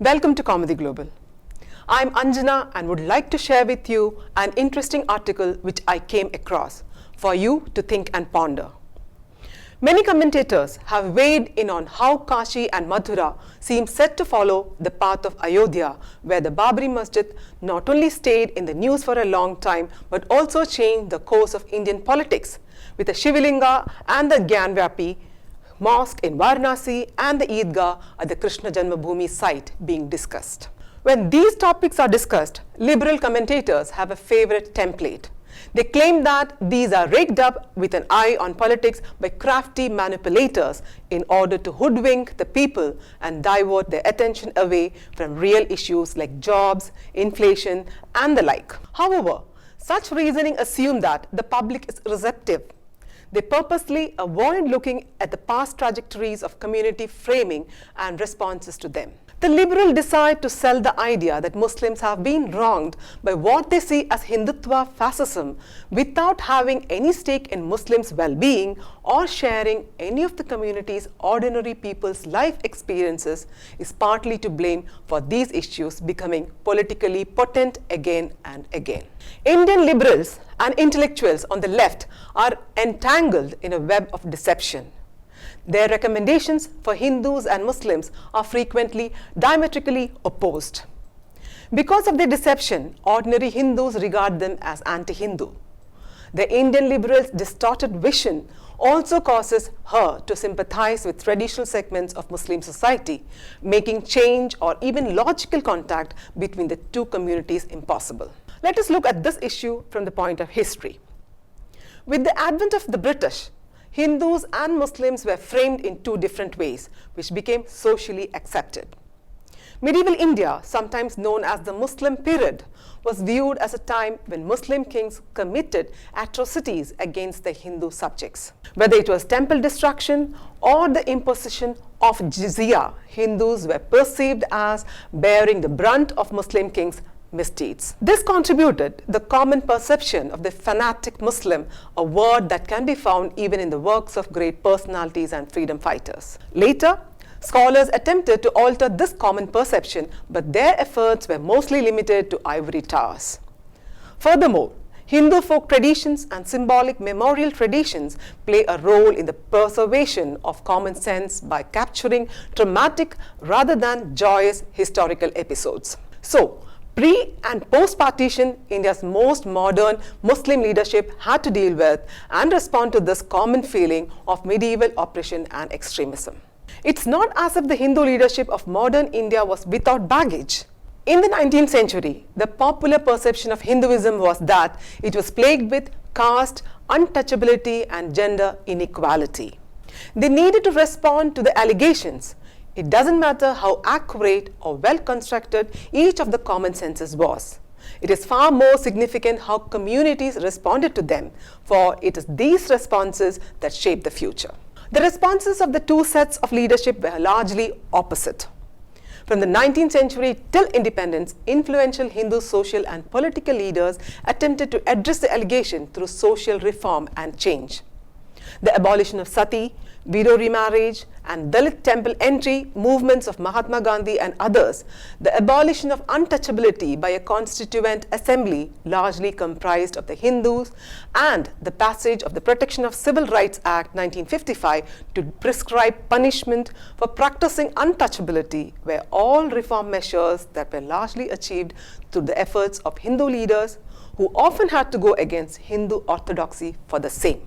Welcome to Kaumudy Global. I'm Anjana and would like to share with you an interesting article which I came across for you to think and ponder. Many commentators have weighed in on how Kashi and Mathura seem set to follow the path of Ayodhya, where the Babri Masjid not only stayed in the news for a long time but also changed the course of Indian politics, with the Shivlinga and the Gyanvyapi Mosque in Varanasi and the Eidgah at the Krishna Janmabhoomi site being discussed. When these topics are discussed, liberal commentators have a favorite template. They claim that these are rigged up with an eye on politics by crafty manipulators in order to hoodwink the people and divert their attention away from real issues like jobs, inflation, and the like. However, such reasoning assumes that the public is receptive. They purposely avoid looking at the past trajectories of community framing and responses to them. The liberals decide to sell the idea that Muslims have been wronged by what they see as Hindutva fascism without having any stake in Muslims' well-being or sharing any of the community's ordinary people's life experiences is partly to blame for these issues becoming politically potent again and again. Indian liberals and intellectuals on the left are entangled in a web of deception. Their recommendations for Hindus and Muslims are frequently diametrically opposed. Because of their deception, ordinary Hindus regard them as anti-Hindu. The Indian liberals' distorted vision also causes her to sympathize with traditional segments of Muslim society, making change or even logical contact between the two communities impossible. Let us look at this issue from the point of history. With the advent of the British, Hindus and Muslims were framed in two different ways, which became socially accepted. Medieval India, sometimes known as the Muslim period, was viewed as a time when Muslim kings committed atrocities against their Hindu subjects. Whether it was temple destruction or the imposition of jizya, Hindus were perceived as bearing the brunt of Muslim kings' misdeeds. This contributed the common perception of the fanatic Muslim, a word that can be found even in the works of great personalities and freedom fighters. Later, scholars attempted to alter this common perception, but their efforts were mostly limited to ivory towers. Furthermore, Hindu folk traditions and symbolic memorial traditions play a role in the preservation of common sense by capturing traumatic rather than joyous historical episodes. So, pre- and post-partition, India's most modern Muslim leadership had to deal with and respond to this common feeling of medieval oppression and extremism. It's not as if the Hindu leadership of modern India was without baggage. In the 19th century, the popular perception of Hinduism was that it was plagued with caste, untouchability, and gender inequality. They needed to respond to the allegations. It doesn't matter how accurate or well constructed each of the common senses was. It is far more significant how communities responded to them, for it is these responses that shape the future. The responses of the two sets of leadership were largely opposite. From the 19th century till independence, influential Hindu social and political leaders attempted to address the allegation through social reform and change. The abolition of sati, widow remarriage, and Dalit temple entry movements of Mahatma Gandhi and others, the abolition of untouchability by a constituent assembly largely comprised of the Hindus, and the passage of the Protection of Civil Rights Act 1955 to prescribe punishment for practicing untouchability were all reform measures that were largely achieved through the efforts of Hindu leaders who often had to go against Hindu orthodoxy for the same.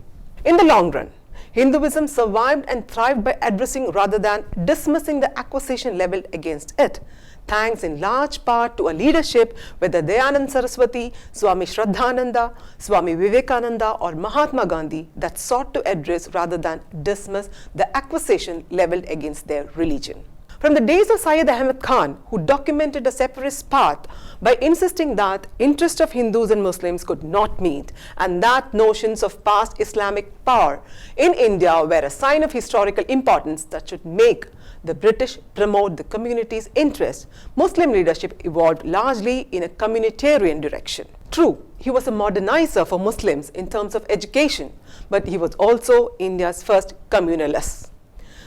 In the long run, Hinduism survived and thrived by addressing rather than dismissing the accusation leveled against it, thanks in large part to a leadership whether Dayanand Saraswati, Swami Shraddhananda, Swami Vivekananda or Mahatma Gandhi that sought to address rather than dismiss the accusation leveled against their religion. From the days of Syed Ahmad Khan, who documented a separatist path by insisting that interests of Hindus and Muslims could not meet, and that notions of past Islamic power in India were a sign of historical importance that should make the British promote the community's interests, Muslim leadership evolved largely in a communitarian direction. True, he was a modernizer for Muslims in terms of education, but he was also India's first communalist.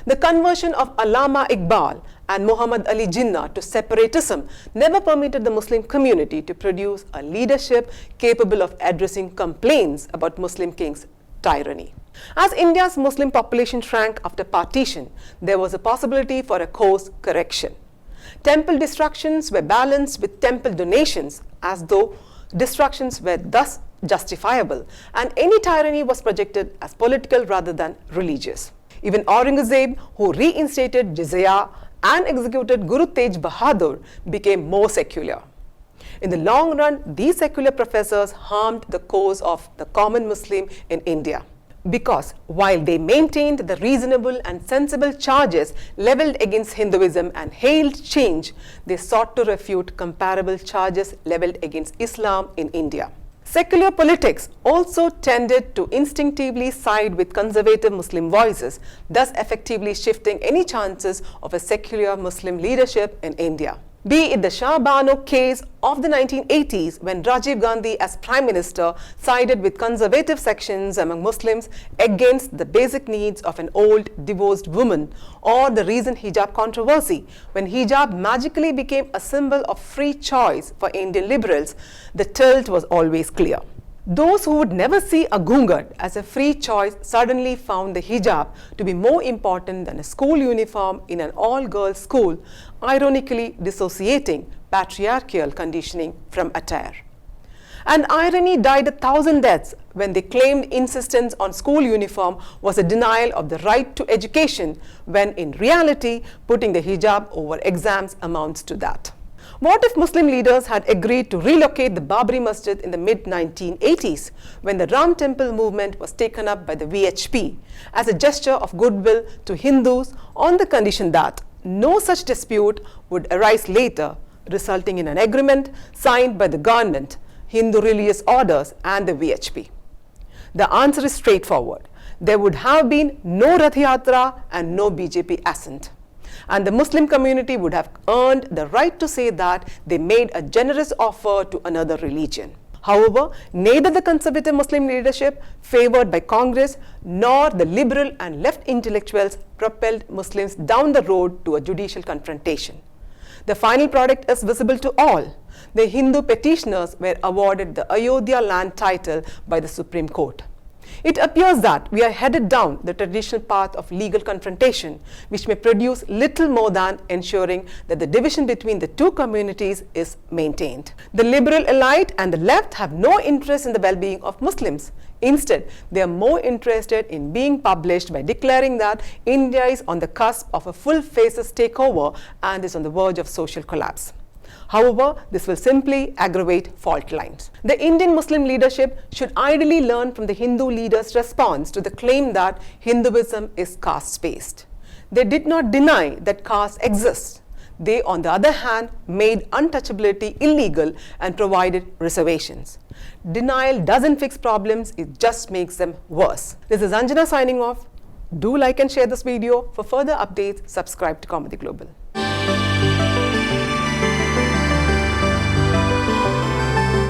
The conversion of Allama Iqbal and Muhammad Ali Jinnah to separatism never permitted the Muslim community to produce a leadership capable of addressing complaints about Muslim kings' tyranny. As India's Muslim population shrank after partition, there was a possibility for a course correction. Temple destructions were balanced with temple donations, as though destructions were thus justifiable, and any tyranny was projected as political rather than religious. Even Aurangzeb, who reinstated jizya and executed Guru Tej Bahadur, became more secular. In the long run, these secular professors harmed the cause of the common Muslim in India, because while they maintained the reasonable and sensible charges levelled against Hinduism and hailed change, they sought to refute comparable charges levelled against Islam in India. Secular politics also tended to instinctively side with conservative Muslim voices, thus effectively shifting any chances of a secular Muslim leadership in India. Be it the Shah Bano case of the 1980s, when Rajiv Gandhi as Prime Minister sided with conservative sections among Muslims against the basic needs of an old divorced woman, or the recent hijab controversy, when hijab magically became a symbol of free choice for Indian liberals, the tilt was always clear. Those who would never see a ghungat as a free choice suddenly found the hijab to be more important than a school uniform in an all-girls school, ironically dissociating patriarchal conditioning from attire. And irony died 1,000 deaths when they claimed insistence on school uniform was a denial of the right to education, when in reality putting the hijab over exams amounts to that. What if Muslim leaders had agreed to relocate the Babri Masjid in the mid-1980s, when the Ram Temple movement was taken up by the VHP as a gesture of goodwill to Hindus, on the condition that no such dispute would arise later, resulting in an agreement signed by the government, Hindu religious orders and the VHP? The answer is straightforward. There would have been no Rath Yatra and no BJP assent, and the Muslim community would have earned the right to say that they made a generous offer to another religion. However, neither the conservative Muslim leadership favored by Congress nor the liberal and left intellectuals propelled Muslims down the road to a judicial confrontation. The final product is visible to all. The Hindu petitioners were awarded the Ayodhya land title by the Supreme Court. It appears that we are headed down the traditional path of legal confrontation, which may produce little more than ensuring that the division between the two communities is maintained. The liberal elite and the left have no interest in the well-being of Muslims. Instead, they are more interested in being published by declaring that India is on the cusp of a full faces takeover and is on the verge of social collapse. However, this will simply aggravate fault lines. The Indian Muslim leadership should ideally learn from the Hindu leaders' response to the claim that Hinduism is caste-based. They did not deny that caste exists. They, on the other hand, made untouchability illegal and provided reservations. Denial doesn't fix problems, it just makes them worse. This is Anjana signing off. Do like and share this video. For further updates, subscribe to Kaumudy Global.